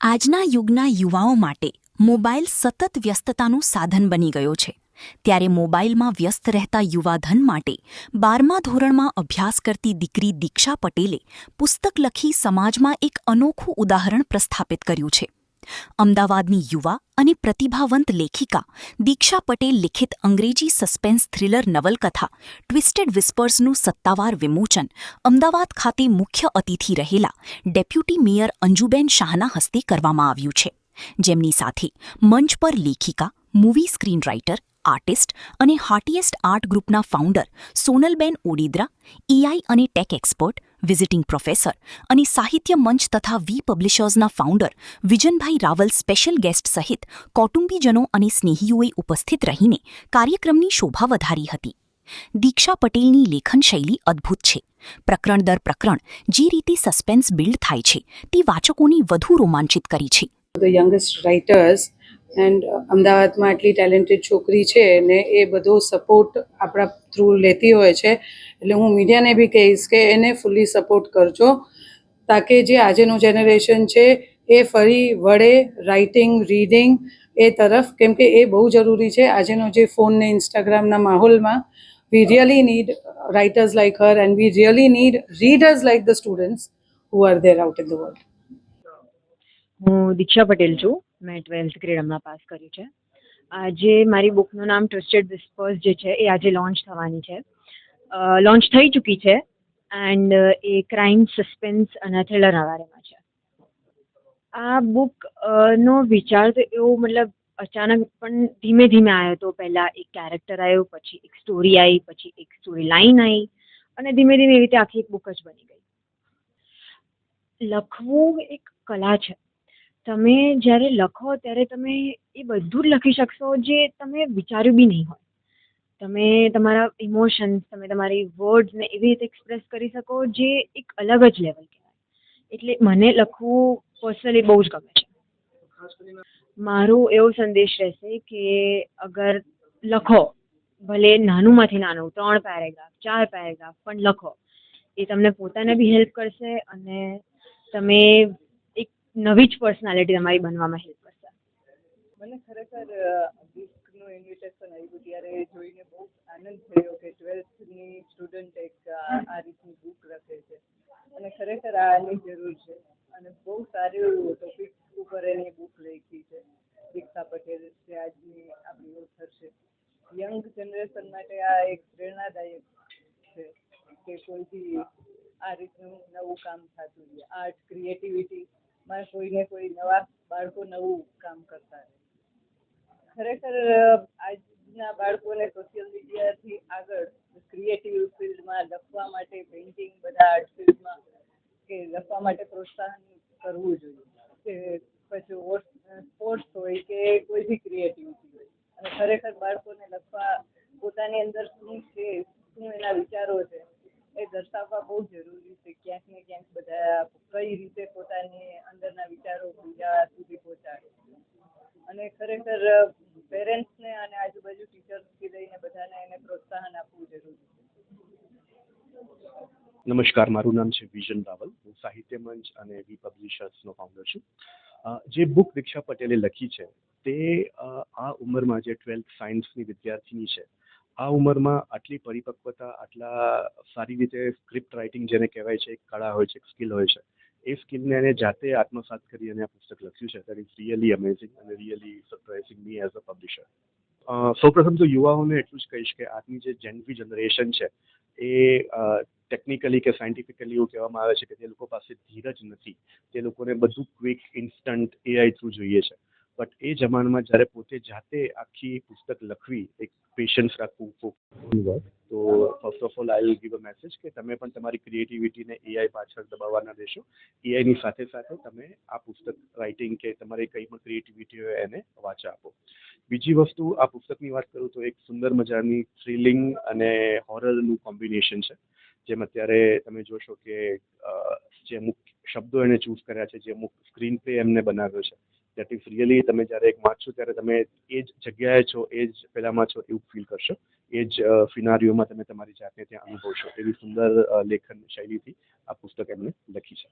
આજના યુગના યુવાઓ માટે મોબાઈલ સતત વ્યસ્તતાનું સાધન બની ગયો છે. ત્યારે મોબાઈલમાં વ્યસ્ત રહેતા યુવાધન માટે 12મા ધોરણમાં અભ્યાસ કરતી દીકરી દીક્ષા પટેલે પુસ્તક લખી સમાજમાં એક અનોખું ઉદાહરણ પ્રસ્થાપિત કર્યું છે. અમદાવાદની યુવા અને પ્રતિભાવંત લેખિકા દીક્ષા પટેલ લિખિત અંગ્રેજી સસ્પેન્સ થ્રિલર નવલકથા ટ્વિસ્ટેડ વિસ્પર્સનું સત્તાવાર વિમોચન અમદાવાદ ખાતે મુખ્ય અતિથિ રહેલા ડેપ્યુટી મેયર અંજુબેન શાહના હસ્તે કરવામાં આવ્યું છે, જેમની સાથે મંચ પર લેખિકા, મૂવી સ્ક્રીન રાઇટર, આર્ટિસ્ટ અને હાર્ટીએસ્ટ આર્ટ ગ્રુપના ફાઉન્ડર સોનલબેન ઓડિદ્રા, ઈઆઈ અને ટેક એક્સપર્ટ, વિઝિટિંગ પ્રોફેસર અને સાહિત્ય મંચ તથા વી પબ્લિશર્સના ફાઉન્ડર વિજનભાઈ રાવલ સ્પેશિયલ ગેસ્ટ સહિત કૌટુંબીજનો અને સ્નેહીઓએ ઉપસ્થિત રહીને કાર્યક્રમની શોભા વધારી હતી. દીક્ષા પટેલની લેખન શૈલી અદ્ભુત છે. પ્રકરણ દર પ્રકરણ જે રીતે સસ્પેન્સ બિલ્ડ થાય છે તે વાચકોને વધુ રોમાંચિત કરી છે. ધ યંગેસ્ટ રાઇટર્સ એન્ડ અમદાવાદમાં આટલી ટેલેન્ટેડ છોકરી છે ને એ બધો સપોર્ટ આપણા થ્રુ લેતી હોય છે, એટલે હું મીડિયાને બી કહીશ કે એને ફૂલ્લી સપોર્ટ કરજો, તાકે જે આજેનું જનરેશન છે એ ફરી વળે રાઇટિંગ, રીડિંગ એ તરફ, કેમ કે એ બહુ જરૂરી છે. આજેનો જે ફોન ને ઇન્સ્ટાગ્રામના માહોલમાં we really need writers like her and we really need readers like the students who are there out in the world. હું દીક્ષા પટેલ છું. મેં 12th ગ્રેડ હમણાં પાસ કર્યું છે. આજે મારી બુકનું નામ ટ્વિસ્ટેડ વિસ્પર્સ જે છે એ આજે લોન્ચ થવાની છે. લોન્ચ થઈ ચૂકી છે એન્ડ એ ક્રાઇમ, સસ્પેન્સ અને થ્રિલરના બારેમાં છે. આ બુક નો વિચાર તો એવો મતલબ અચાનક પણ ધીમે ધીમે આવ્યો હતો. પહેલાં એક કેરેક્ટર આવ્યું, પછી એક સ્ટોરી આવી, પછી એક સ્ટોરી લાઇન આવી અને ધીમે ધીમે એવી રીતે આખી એક બુક જ બની ગઈ. લખવું એક કલા છે. તમે જ્યારે લખો ત્યારે તમે એ બધું જ લખી શકશો જે તમે વિચાર્યું બી નહીં હોય. તમે તમારા ઇમોશન્સ, તમે તમારી વર્ડ્સને એવી રીતે એક્સપ્રેસ કરી શકો જે એક અલગ જ લેવલ કહેવાય. એટલે મને લખવું પર્સનલી બહુ જ ગમે છે. મારો એવો સંદેશ રહેશે કે અગર લખો, ભલે નાનુંમાંથી નાનું 3 પેરેગ્રાફ, 4 પેરેગ્રાફ, પણ લખો. એ તમને પોતાને બી હેલ્પ કરશે અને તમે એક નવી જ પર્સનાલિટી તમારી બનવામાં હેલ્પ કરશે. મને ખરેખર બુકનું ઇન્વિટેશન આવ્યું ત્યારે જોઈને બહુ આનંદ થયો કે 12thની સ્ટુડન્ટ એક આ રીતની બુક લખે છે અને ખરેખર આની જરૂર છે અને બહુ સારું ટોપિક ઉપર એની બુક લખી છે. દીક્ષા પટેલ જે આજની આપણી ઓથર છે. યંગ જનરેશન માટે આ એક પ્રેરણાદાયક છે કે કોઈ બી આ રીતનું નવું કામ થતું છે. આર્ટ, ક્રિએટિવિટીમાં કોઈને કોઈ નવા બાળકો નવું કામ કરતા રહે. ખરેખર આજના બાળકોને સોશિયલ મીડિયાથી આગળ ક્રિએટિવ ફિલ્ડમાં લખવા માટે, પેઇન્ટિંગ, બધા આર્ટ ફિલ્ડમાં કે લખવા માટે પ્રોત્સાહન કરવું જોઈએ. કે પછી સ્પોર્ટ્સ હોય કે કોઈ બી ક્રિએટિવિટી હોય. અને ખરેખર બાળકોને લખવા, પોતાની અંદર શું છે, શું એના વિચારો છે એ દર્શાવવા બહુ જરૂરી છે. ક્યાંક ને ક્યાંક બધા કઈ રીતે પોતાની અંદરના વિચારો બીજા સુધી પહોંચાડે. અને ખરેખર પેરેન્ટ્સને અને આજુબાજુ ટીચર્સથી લઈને બધાને એને પ્રોત્સાહન આપવું જરૂરી છે. નમસ્કાર, મારું નામ છે વિજન રાવલ. હું સાહિત્ય મંચ અને વી પબ્લિશર્સનો ફાઉન્ડર છું. જે બુક દીક્ષા પટેલે લખી છે તે આ ઉંમરમાં જે 12th સાયન્સની વિદ્યાર્થીની છે, આ ઉંમરમાં આટલી પરિપક્વતા, આટલા સારી રીતે સ્ક્રિપ્ટ રાઇટિંગ જેને કહેવાય છે, એક કળા હોય છે, એક સ્કિલ હોય છે, એ સ્કિલને એને જાતે આત્મસાત કરી અને આ પુસ્તક લખ્યું છે. દેટ ઇઝ રિયલી અમેઝિંગ અને really surprising me as a publisher. સૌપ્રથમ તો યુવાઓને એટલું જ કહીશ કે આજની જે જેનવી જનરેશન છે એ ટેકનિકલી કે સાયન્ટિફિકલી એવું કહેવામાં આવે છે કે તે લોકો પાસે ધીરજ નથી. તે લોકોને બધું ક્વિક, ઇન્સ્ટન્ટ એઆઈ થ્રુ જોઈએ છે. બટ એ જમાનામાં જ્યારે પોતે જાતે આખી પુસ્તક લખવી, એક પેશન્સ રાખવું, તો first of all I will give a message કે તમે પણ તમારી ક્રિએટિવિટીને એઆઈ પાછળ દબાવવા ના દેશો. એઆઈની સાથે સાથે તમે આ પુસ્તક રાઇટિંગ કે તમારી કંઈ પણ ક્રિએટિવિટી હોય એને વાચા આપો. બીજી વસ્તુ, આ પુસ્તકની વાત કરું તો એક સુંદર મજાની થ્રિલિંગ અને હોરરનું કોમ્બિનેશન છે. જેમ અત્યારે તમે જોશો કે જે અમુક શબ્દો એને ચૂઝ કર્યા છે, જે અમુક સ્ક્રીન પ્લે એમને બનાવ્યો છે, દેટ ઇઝ રિયલી તમે જ્યારે એક વાંચશો ત્યારે તમે એ જ જગ્યાએ છો, એ જ પહેલામાં છો એવું ફીલ કરશો. એ જ સિનારીઓમાં તમે તમારી જાતને ત્યાં અનુભવશો. એવી સુંદર લેખન શૈલીથી આ પુસ્તક એમણે લખી છે.